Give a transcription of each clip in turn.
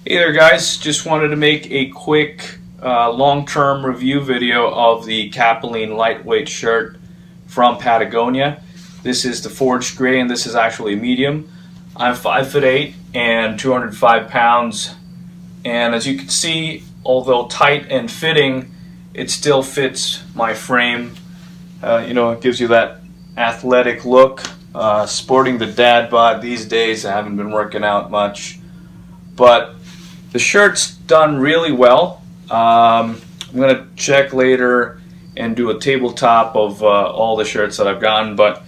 Hey there guys, just wanted to make a quick long-term review video of the Capilene lightweight shirt from Patagonia. This is the forged gray and this is actually medium. I'm 5'8" and 205 pounds, and as you can see, although tight and fitting, it still fits my frame. It gives you that athletic look. Sporting the dad bod these days, I haven't been working out much, but the shirt's done really well. I'm going to check later and do a tabletop of all the shirts that I've gotten, but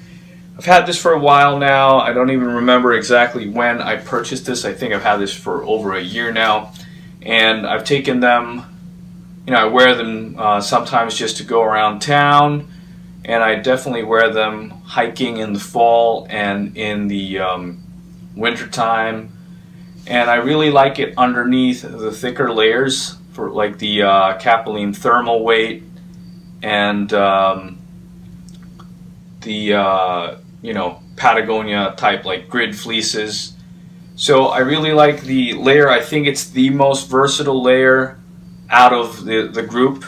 I've had this for a while now. I don't even remember exactly when I purchased this. I think I've had this for over a year now, and I've taken them, I wear them sometimes just to go around town, and I definitely wear them hiking in the fall and in the winter time. And I really like it underneath the thicker layers for like the Capilene thermal weight and the Patagonia type like grid fleeces. So I really like the layer. I think it's the most versatile layer out of the group.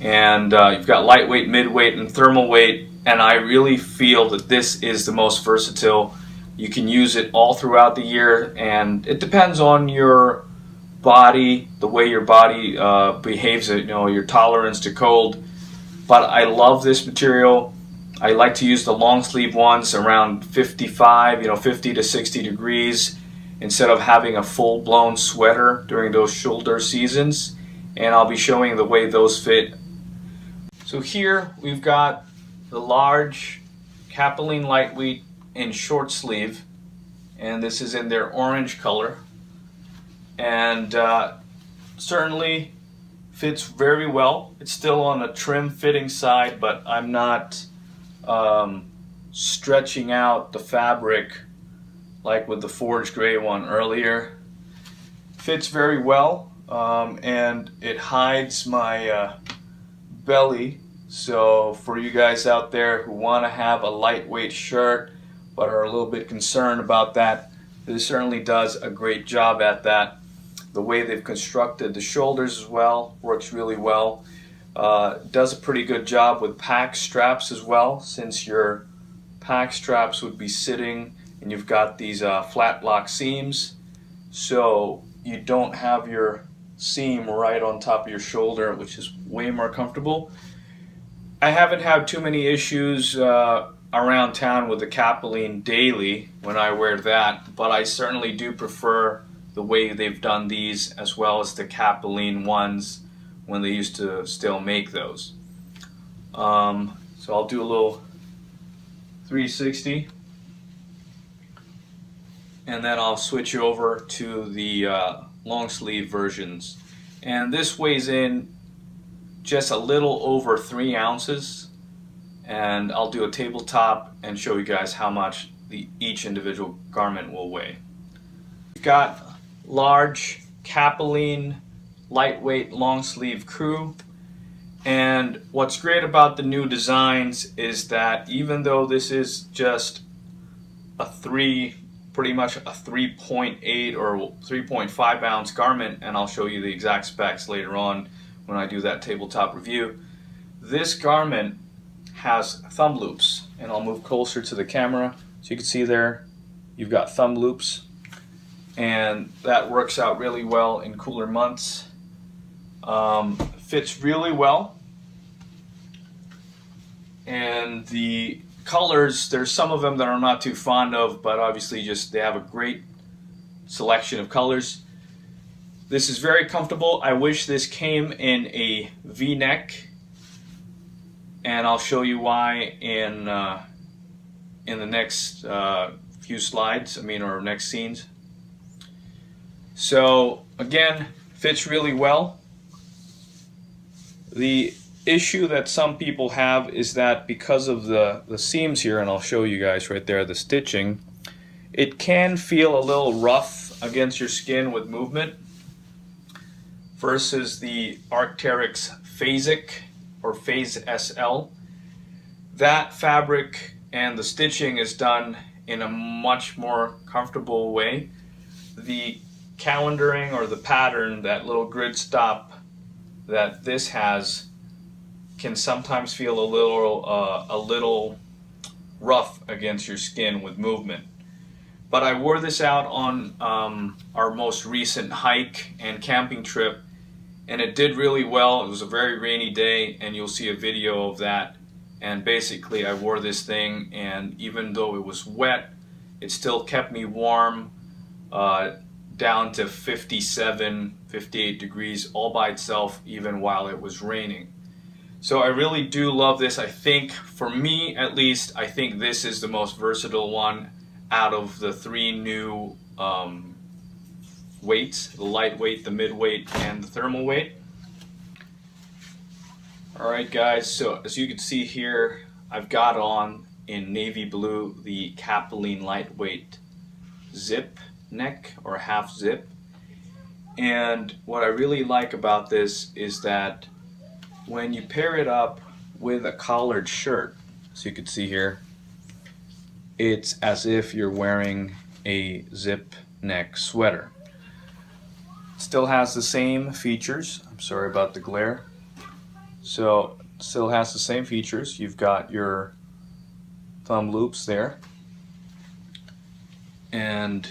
And you've got lightweight, midweight, and thermal weight, and I really feel that this is the most versatile. You can use it all throughout the year, and it depends on your body, the way your body behaves, your tolerance to cold. But I love this material. I like to use the long sleeve ones around 55, 50 to 60 degrees, instead of having a full-blown sweater during those shoulder seasons. And I'll be showing the way those fit. So here we've got the large Capilene lightweight in short sleeve, and this is in their orange color, and certainly fits very well. It's still on a trim fitting side, but I'm not stretching out the fabric like with the forged gray one earlier. Fits very well, and it hides my belly. So for you guys out there who want to have a lightweight shirt but are a little bit concerned about that, this certainly does a great job at that. The way they've constructed the shoulders as well works really well. Does a pretty good job with pack straps as well, since your pack straps would be sitting and you've got these flat lock seams, so you don't have your seam right on top of your shoulder, which is way more comfortable. I haven't had too many issues around town with the Capilene daily when I wear that, but I certainly do prefer the way they've done these, as well as the Capilene ones when they used to still make those. So I'll do a little 360, and then I'll switch over to the long sleeve versions. And this weighs in just a little over 3 ounces, and I'll do a tabletop and show you guys how much each individual garment will weigh. We've got large Capilene lightweight long sleeve crew, and what's great about the new designs is that even though this is just pretty much a 3.8 or 3.5 ounce garment, and I'll show you the exact specs later on when I do that tabletop review, this garment has thumb loops, and I'll move closer to the camera so you can see there you've got thumb loops, and that works out really well in cooler months. Fits really well, and the colors, there's some of them that I'm not too fond of, but obviously just they have a great selection of colors. This is very comfortable. I wish this came in a V-neck, and I'll show you why in the next few slides, or next scenes. So again, fits really well. The issue that some people have is that because of the seams here, and I'll show you guys right there, the stitching, it can feel a little rough against your skin with movement, versus the Arc'teryx Phasic or Phase SL. That fabric and the stitching is done in a much more comfortable way. The calendaring or the pattern, that little grid stop that this has, can sometimes feel a little rough against your skin with movement. But I wore this out on our most recent hike and camping trip, and it did really well. It was a very rainy day, and you'll see a video of that. And basically I wore this thing, and even though it was wet, it still kept me warm down to 57, 58 degrees all by itself, even while it was raining. So I really do love this. I think, for me at least, I think this is the most versatile one out of the three new weights: the lightweight, the midweight, and the thermal weight. Alright guys, so as you can see here, I've got on in navy blue the Capilene lightweight zip neck or half zip. And what I really like about this is that when you pair it up with a collared shirt, so you can see here, it's as if you're wearing a zip neck sweater. It still has the same features. I'm sorry about the glare. So it still has the same features. You've got your thumb loops there, and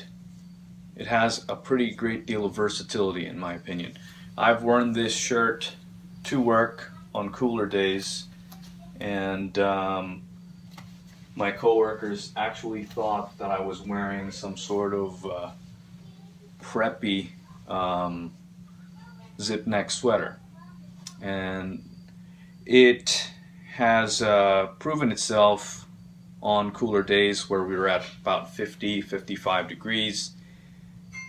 it has a pretty great deal of versatility in my opinion. I've worn this shirt to work on cooler days, and my coworkers actually thought that I was wearing some sort of preppy zip neck sweater, and it has proven itself on cooler days where we were at about 50, 55 degrees,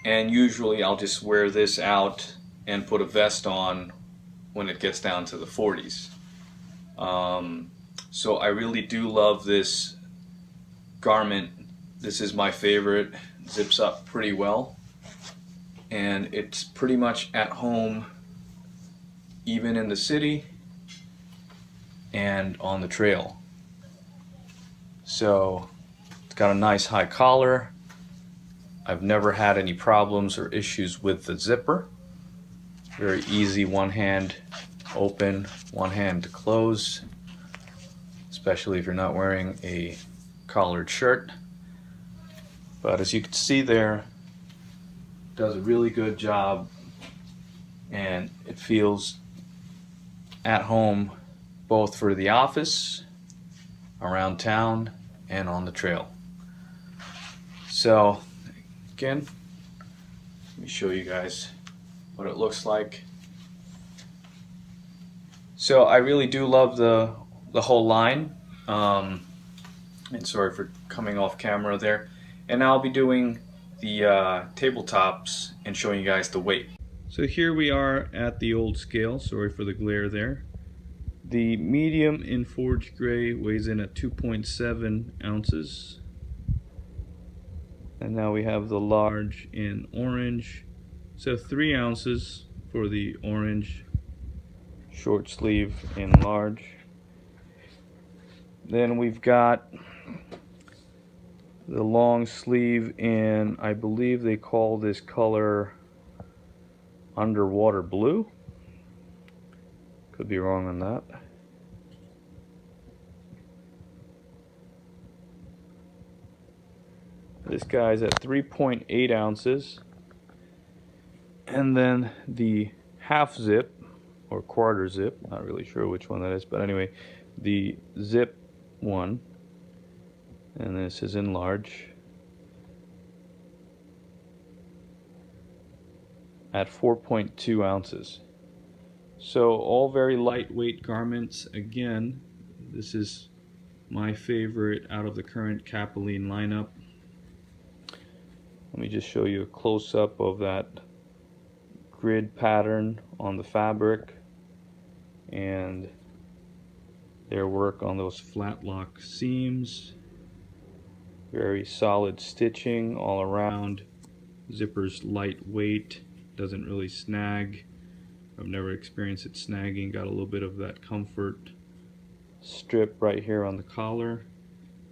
and usually I'll just wear this out and put a vest on when it gets down to the 40s. So I really do love this garment. This is my favorite. It zips up pretty well, and it's pretty much at home even in the city and on the trail. So it's got a nice high collar. I've never had any problems or issues with the zipper. Very easy, one hand open, one hand to close, especially if you're not wearing a collared shirt. But as you can see there, it does a really good job, and it feels at home both for the office, around town, and on the trail. So again, let me show you guys what it looks like. So I really do love the whole line, and sorry for coming off camera there. And I'll be doing the tabletops and showing you guys the weight. So here we are at the old scale. Sorry for the glare there. The medium in forge gray weighs in at 2.7 ounces. And now we have the large in orange. So 3 ounces for the orange short sleeve in large. Then we've got the long sleeve in, I believe they call this color underwater blue. Could be wrong on that. This guy's at 3.8 ounces. And then the half zip or quarter zip, not really sure which one that is, but anyway, the zip one, and this is in large, at 4.2 ounces. So all very lightweight garments. Again, this is my favorite out of the current Capilene lineup. Let me just show you a close-up of that grid pattern on the fabric and their work on those flat lock seams. Very solid stitching all around. Zipper's lightweight, doesn't really snag. I've never experienced it snagging. Got a little bit of that comfort strip right here on the collar,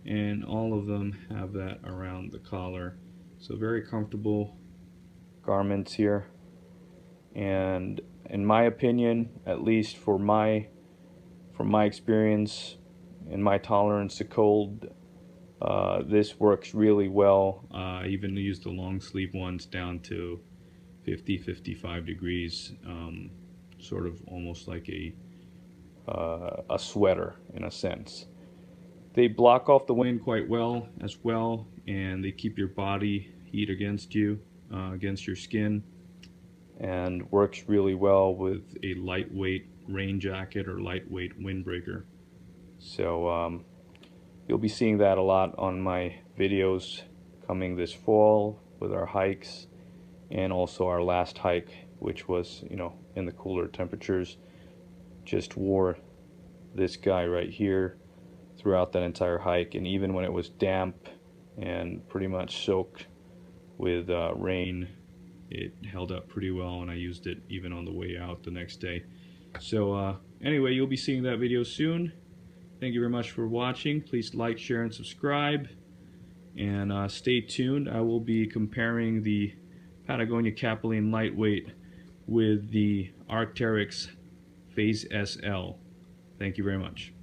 and all of them have that around the collar. So very comfortable, garments here. And in my opinion, at least from my experience and my tolerance to cold, this works really well. I even use the long sleeve ones down to 50-55 degrees, sort of almost like a sweater in a sense. They block off the wind quite well as well, and they keep your body heat against you, against your skin, and works really well with a lightweight rain jacket or lightweight windbreaker. So you'll be seeing that a lot on my videos coming this fall with our hikes, and also our last hike, which was, you know, in the cooler temperatures. Just wore this guy right here throughout that entire hike, and even when it was damp and pretty much soaked with rain, it held up pretty well, and I used it even on the way out the next day. So anyway, you'll be seeing that video soon. Thank you very much for watching. Please like, share, and subscribe, and stay tuned. I will be comparing the Patagonia Capilene Lightweight with the Arc'teryx Phase SL. Thank you very much.